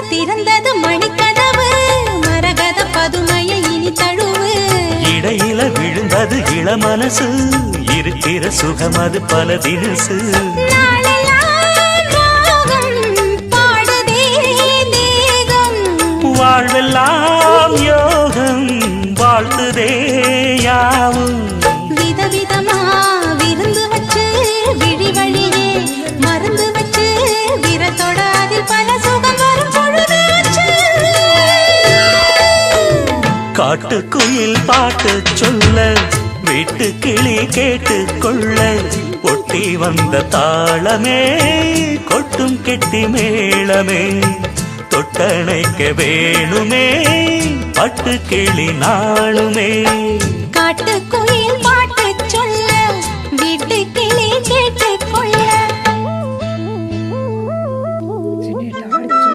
திறந்தது மணிக்கதவு மரகத பதுமையை இனி தழுவு இடையில விழுந்தது இளமனசு இருக்கிற சுகம் அது பல தினசு வாழ்வெல்லாம் யோகம் வாழ்த்துதே யாவும் விதவிதமா விருந்து வச்சு விழி வழியே மருந்து வச்சு விரத்தோட அதில் பல சுகம் வரும் பொழுதாச்சு காட்டுக்குயில் பாட்டு சொல்ல வீட்டு கிளி கேட்டு கொள்ள ஒட்டி வந்த தாளமே கொட்டும் கெட்டி மேளமே தொட்டணைக்க வேணுமே பட்டு கிளி நாளுமே காட்டுக்கு